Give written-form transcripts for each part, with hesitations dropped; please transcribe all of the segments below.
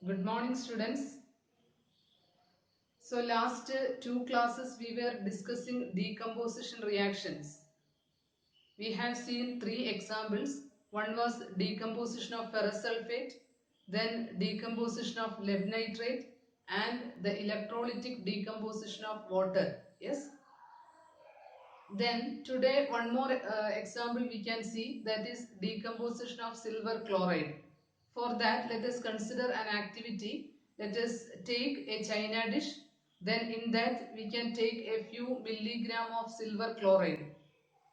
Good morning, students. So last two classes we were discussing decomposition reactions. We have seen three examples. One was decomposition of ferrous sulfate, then decomposition of lead nitrate, and the electrolytic decomposition of water. Yes. Then today one more example we can see, that is decomposition of silver chloride. For that, let us consider an activity. Let us take a china dish. Then in that we can take a few milligram of silver chloride.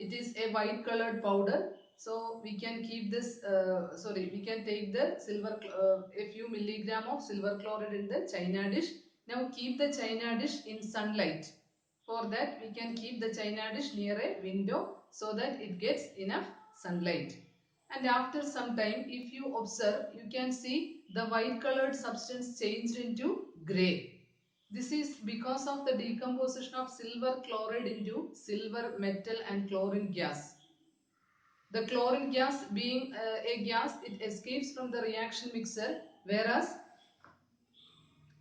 It is a white colored powder. So we can keep this, we can take the a few milligram of silver chloride in the china dish. Now keep the china dish in sunlight. For that, we can keep the china dish near a window so that it gets enough sunlight. And after some time, if you observe, you can see the white colored substance changed into grey. This is because of the decomposition of silver chloride into silver metal and chlorine gas. The chlorine gas being a gas, it escapes from the reaction mixer, whereas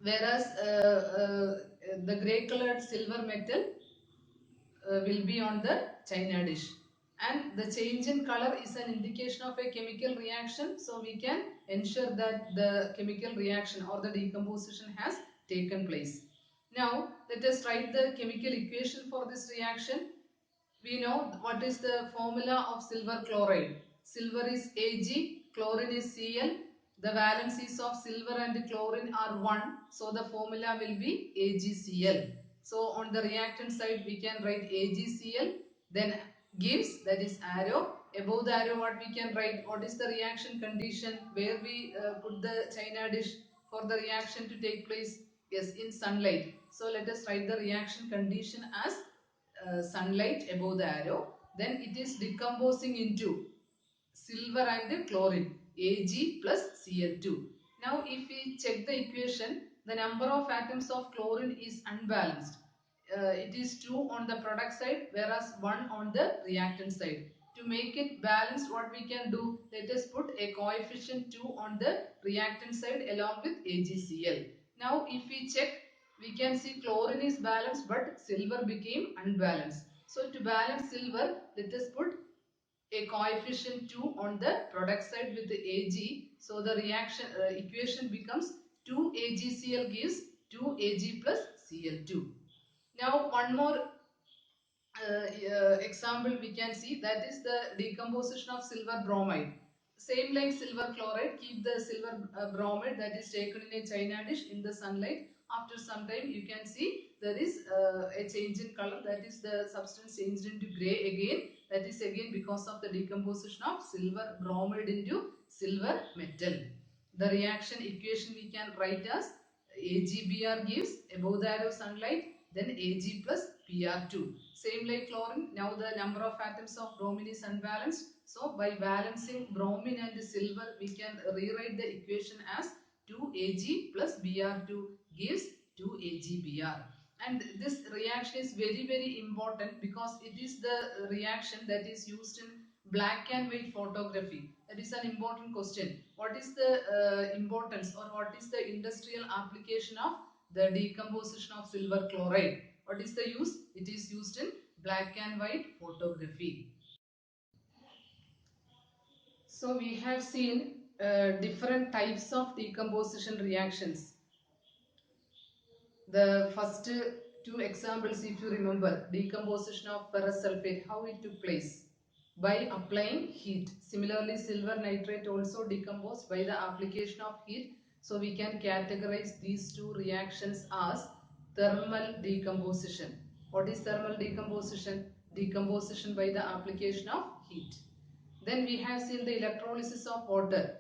the grey colored silver metal will be on the china dish, and the change in color is an indication of a chemical reaction, so we can ensure that the chemical reaction or the decomposition has taken place. Now let us write the chemical equation for this reaction. We know what is the formula of silver chloride. Silver is Ag, chlorine is Cl. The valencies of silver and chlorine are 1. So the formula will be AgCl. So on the reactant side we can write AgCl. Then gives, that is arrow. Above the arrow what we can write, what is the reaction condition, where we put the china dish for the reaction to take place. Yes, in sunlight. So let us write the reaction condition as sunlight above the arrow. Then it is decomposing into silver and chlorine, Ag plus Cl2. Now if we check the equation, the number of atoms of chlorine is unbalanced. It is 2 on the product side, whereas 1 on the reactant side. To make it balanced, what we can do, let us put a coefficient 2 on the reactant side along with AgCl. Now if we check, we can see chlorine is balanced but silver became unbalanced. So to balance silver, let us put a coefficient 2 on the product side with the Ag. So the reaction equation becomes 2AgCl gives 2Ag plus Cl2. Now one more example we can see, that is the decomposition of silver bromide. Same like silver chloride, keep the silver bromide that is taken in a china dish in the sunlight. After some time you can see there is a change in color, that is the substance changed into grey again. That is again because of the decomposition of silver bromide into silver metal. The reaction equation we can write as AgBr gives, above the arrow sunlight, then Ag plus Br2. Same like chlorine, now the number of atoms of bromine is unbalanced. So by balancing bromine and silver, we can rewrite the equation as 2Ag plus Br2 gives 2AgBr. And this reaction is very important because it is the reaction that is used in black and white photography. That is an important question. What is the importance or what is the industrial application of the decomposition of silver chloride? What is the use? It is used in black and white photography. So we have seen different types of decomposition reactions. The first two examples, if you remember, decomposition of ferrous sulfate, how it took place? By applying heat. Similarly, silver nitrate also decomposed by the application of heat. So we can categorize these two reactions as thermal decomposition. What is thermal decomposition? Decomposition by the application of heat. Then we have seen the electrolysis of water,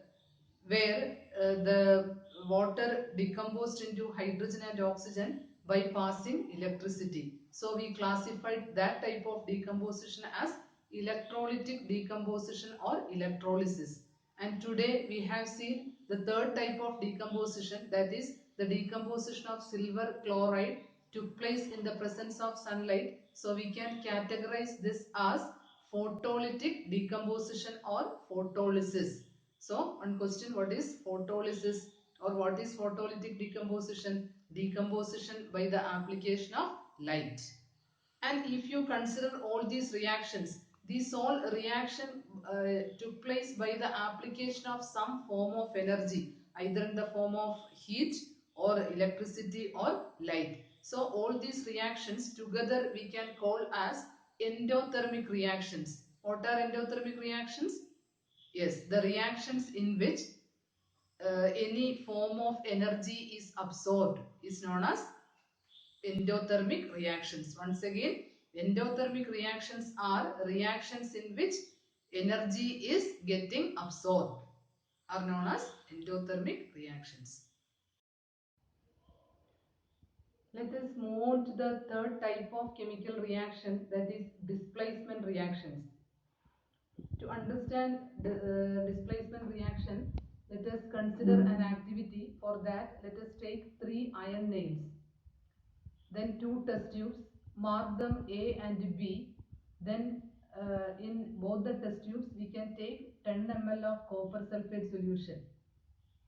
where the water decomposed into hydrogen and oxygen by passing electricity. So we classified that type of decomposition as electrolytic decomposition or electrolysis. And today we have seen the third type of decomposition, that is the decomposition of silver chloride took place in the presence of sunlight. So we can categorize this as photolytic decomposition or photolysis. So one question, what is photolysis? Or what is photolytic decomposition? Decomposition by the application of light. And if you consider all these reactions, these all reaction took place by the application of some form of energy, either in the form of heat or electricity or light. So all these reactions together we can call as endothermic reactions. What are endothermic reactions? Yes, the reactions in which any form of energy is absorbed is known as endothermic reactions. Once again, endothermic reactions are reactions in which energy is getting absorbed, are known as endothermic reactions. Let us move on to the third type of chemical reaction, that is displacement reactions. To understand the displacement reaction, let us consider an activity. For that, let us take 3 iron nails, then 2 test tubes, mark them A and B. Then in both the test tubes we can take 10 ml of copper sulfate solution.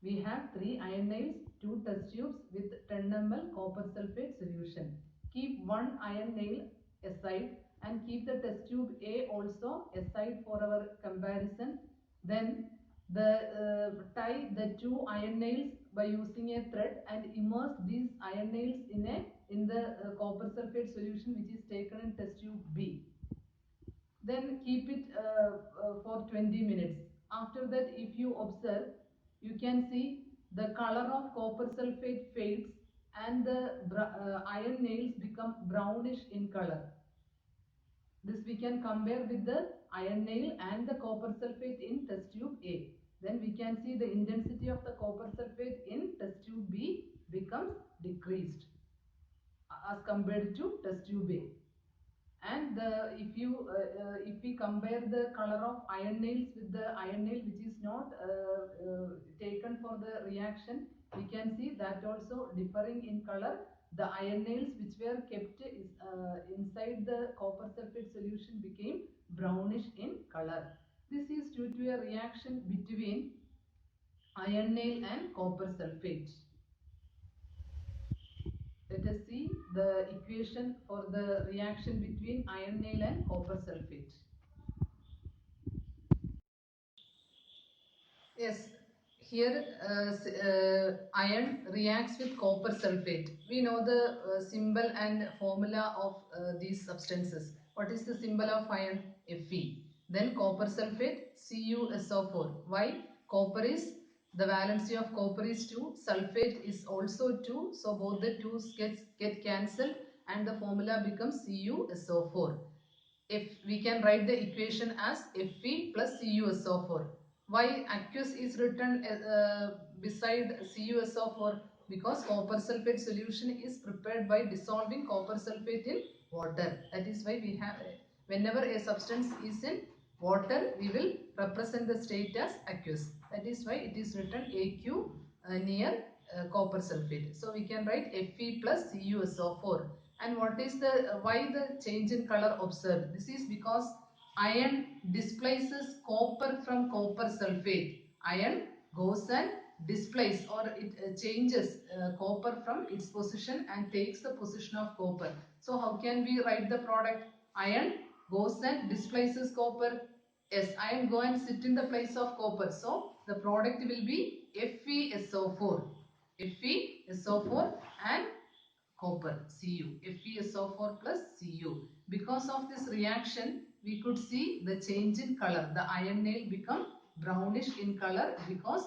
We have 3 iron nails, 2 test tubes with 10 ml copper sulfate solution. Keep one iron nail aside and keep the test tube A also aside for our comparison. Then tie the 2 iron nails by using a thread and immerse these iron nails in the copper sulfate solution which is taken in test tube B. Then keep it for 20 minutes. After that, if you observe, you can see the color of copper sulfate fades and the iron nails become brownish in color. This we can compare with the iron nail and the copper sulfate in test tube A. Then we can see the intensity of the copper sulfate in test tube B becomes decreased as compared to test tube A. And if we compare the color of iron nails with the iron nail which is not taken for the reaction, we can see that also differing in color. The iron nails which were kept inside the copper sulfate solution became brownish in color. This is due to a reaction between iron nail and copper sulfate. Let us see the equation for the reaction between iron nail and copper sulfate. Yes, here iron reacts with copper sulfate. We know the symbol and formula of these substances. What is the symbol of iron? Fe. Then copper sulfate, CuSO4. Why? Copper is, the valency of copper is 2, sulfate is also 2. So both the 2's get cancelled and the formula becomes CuSO4. If we can write the equation as Fe plus CuSO4. Why aqueous is written beside CuSO4? Because copper sulfate solution is prepared by dissolving copper sulfate in water. That is why we have, whenever a substance is in water, we will represent the state as aqueous. That is why it is written Aq near copper sulfate. So we can write Fe plus CuSO4. And what is the, why the change in color observed? This is because iron displaces copper from copper sulfate. Iron goes and displaces, or it changes copper from its position and takes the position of copper. So how can we write the product? Iron goes and displaces copper. Yes, iron go and sit in the place of copper. So the product will be FeSO4. FeSO4 and copper, Cu. FeSO4 plus Cu. Because of this reaction, we could see the change in color. The iron nail become brownish in color because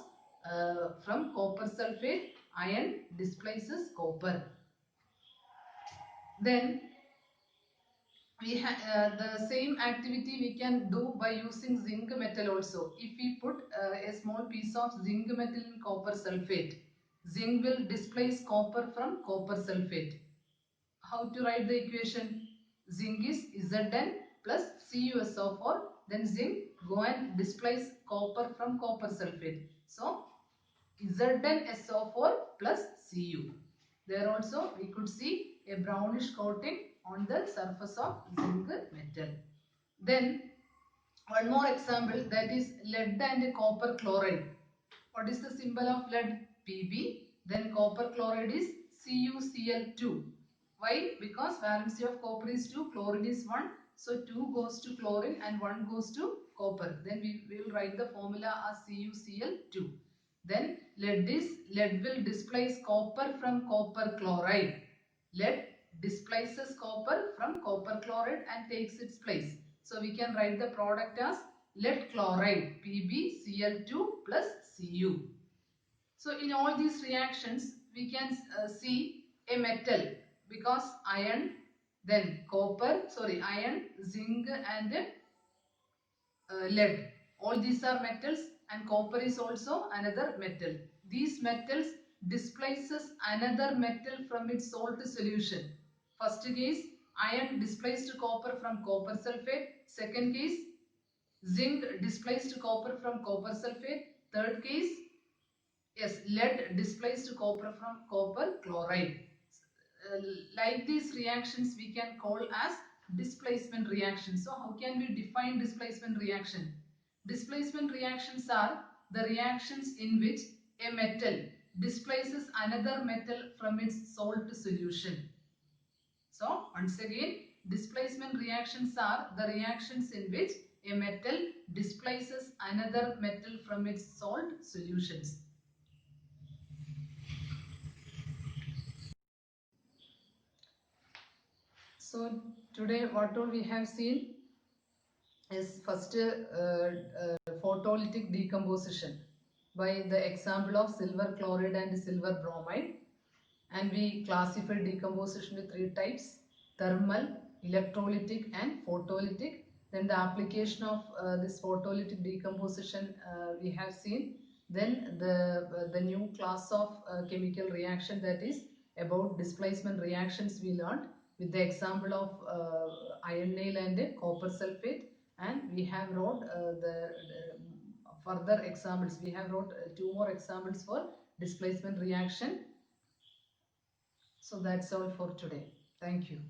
from copper sulfate, iron displaces copper. Then we have the same activity we can do by using zinc metal also. If we put a small piece of zinc metal in copper sulfate, zinc will displace copper from copper sulfate. How to write the equation? Zinc is Zn plus CuSO4. Then zinc go and displace copper from copper sulfate. So ZnSO4 plus Cu. There also we could see a brownish coating on the surface of zinc metal. Then one more example, that is lead and copper chloride. What is the symbol of lead? Pb. Then copper chloride is CuCl2. Why? Because valency of copper is 2, chlorine is 1. So 2 goes to chlorine and 1 goes to copper. Then we will write the formula as CuCl2. Then lead will displace copper from copper chloride. Lead displaces copper from copper chloride and takes its place. So we can write the product as lead chloride PbCl2 plus Cu. So in all these reactions we can see a metal because iron, then copper, iron, zinc and lead. All these are metals and copper is also another metal. These metals displaces another metal from its salt solution. First case, iron displaced copper from copper sulfate. Second case, zinc displaced copper from copper sulfate. Third case, yes, lead displaced copper from copper chloride. Uh, like these reactions we can call as displacement reactions. So how can we define displacement reaction? Displacement reactions are the reactions in which a metal displaces another metal from its salt solution. So once again, displacement reactions are the reactions in which a metal displaces another metal from its salt solutions. So today what all we have seen is first photolytic decomposition by the example of silver chloride and silver bromide, and we classify decomposition with three types: thermal, electrolytic and photolytic. Then the application of this photolytic decomposition we have seen. Then the new class of chemical reaction, that is about displacement reactions, we learned with the example of iron nail and copper sulfate. And we have wrote the further examples. We have wrote two more examples for displacement reaction. So that's all for today. Thank you.